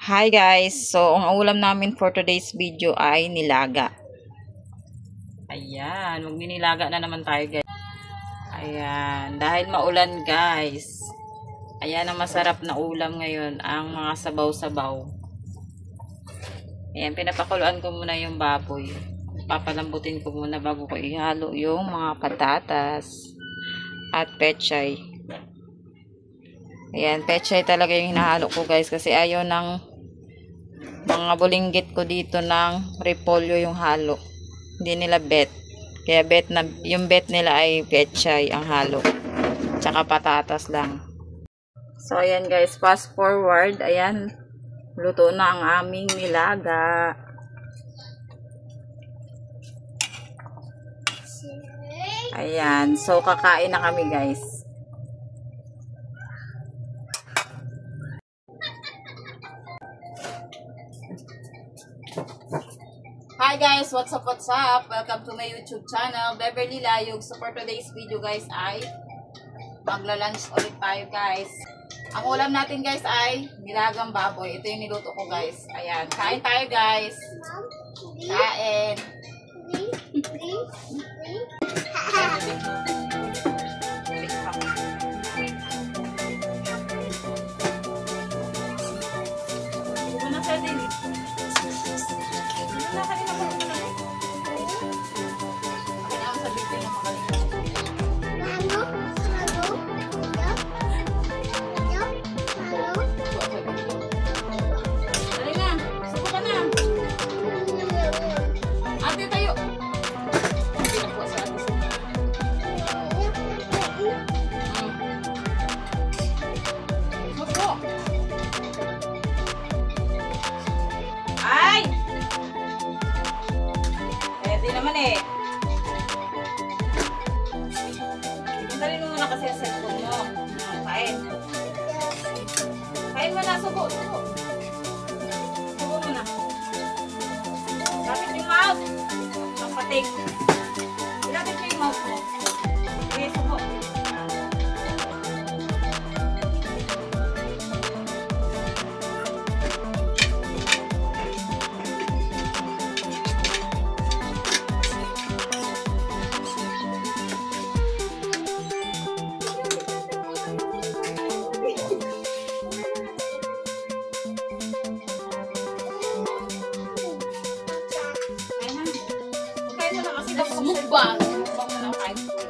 Hi guys! So, ang ulam namin for today's video ay nilaga. Ayan, magminilaga na naman tayo guys. Ayan, dahil maulan guys. Ayan ang masarap na ulam ngayon, ang mga sabaw-sabaw. Ayan, pinapakuluan ko muna yung baboy. Papalambutin ko muna bago ko ihalo yung mga patatas at pechay. Ayan, pechay talaga yung hinahalo ko guys kasi ayaw ng mga bulinggit ko dito ng repolyo yung halo. Hindi nila bet. Kaya yung bet nila ay pechay ang halo. Tsaka patatas lang. So ayan guys, fast forward. Ayan, luto na ang aming nilaga. Ayan, so kakain na kami guys. Hi guys, what's up, what's up? Welcome to my YouTube channel, Beverly Layog. So for today's video guys ay magla-lunch ulit tayo guys. Ang ulam natin guys ay nilagang baboy. Ito yung niluto ko guys. Ayan, kain tayo guys. Kain. Naman eh. Ipuntalin mo muna kasi ang cellphone mo. Kain. Kain mo na. Subo. Subo. Subo mo na. Lapit yung mouth. Ang pating. Lapit yung mouth mo. Okay, subo. Mukbang. Mukbang muna kain.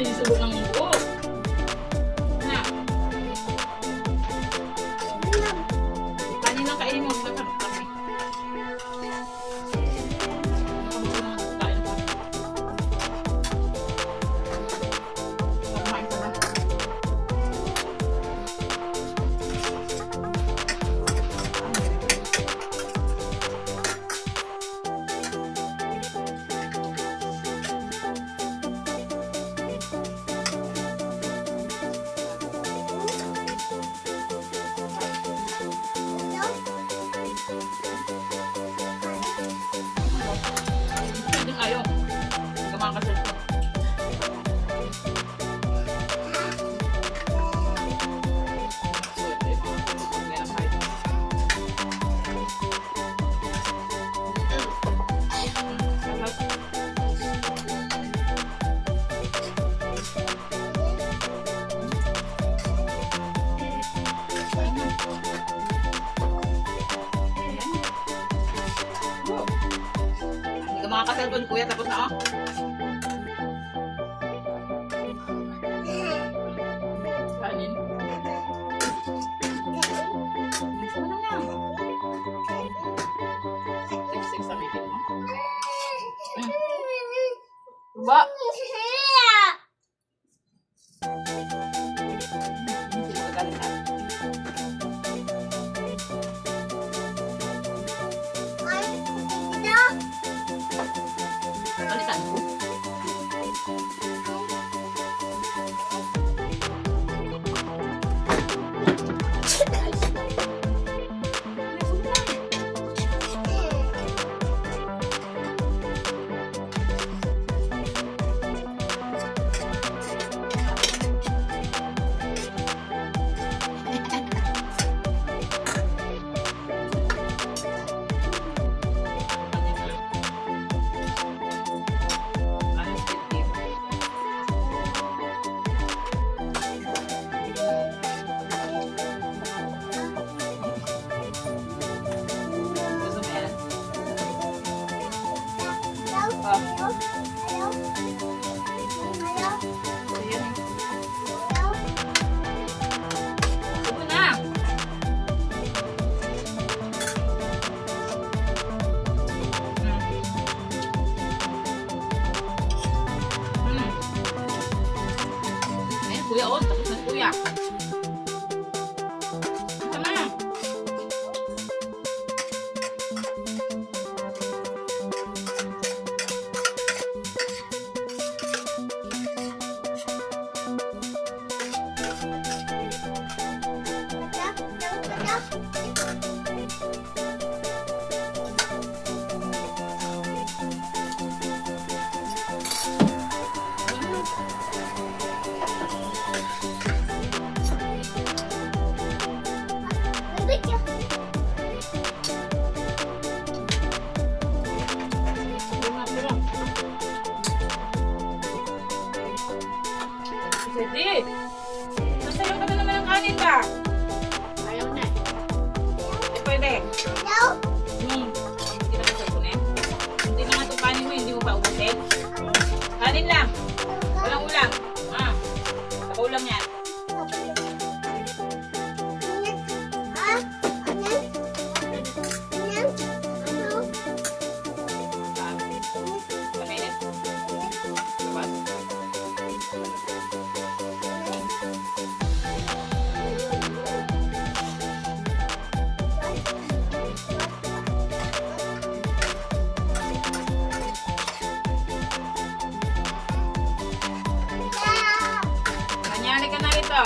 Sinisubo ng buo. Na. Kanin lang kainin mo. Masarap kami. Kumain ka na. Ayaw. Kumakasal ko. Makakasalpon kuya, tapos na oh. Kanin. Ano na? Siksik sa mikin mo. Ba? Balikan ko. Kuya, oh, tapos na kuya. Tama na. Sige. Nasayaw ka na naman ng kanin ba? Ayaw na. Hindi pwede. Ayaw? Hindi na kasi kunin. Hindi na nga itong kanin mo, hindi mo pa ubusin. Kanin lang. Walang ulam. Saka ulam yan. Kanyari ka na rito.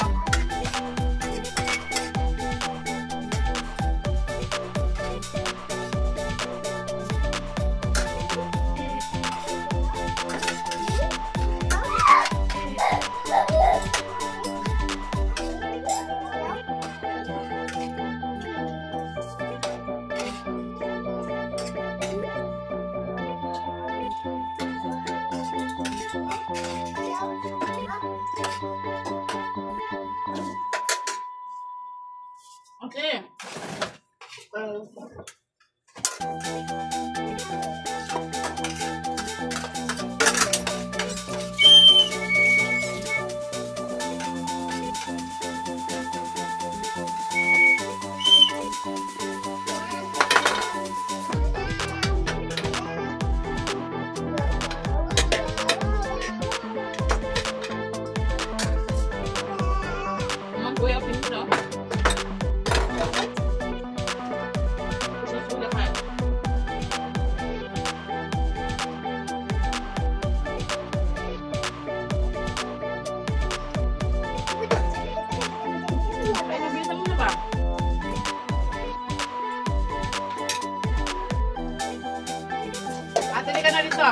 Okay.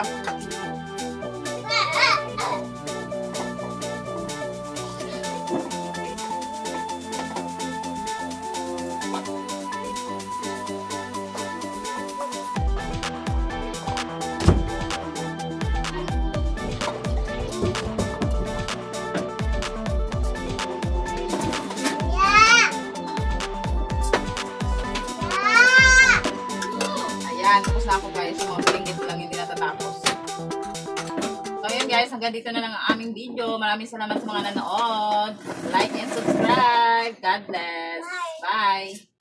dito. Ayan, tapos na ako guys. Mga ringgit lang hindi natatapos. So yun guys, hanggang dito na lang ang aming video. Maraming salamat sa mga nanood. Like and subscribe. God bless. Bye.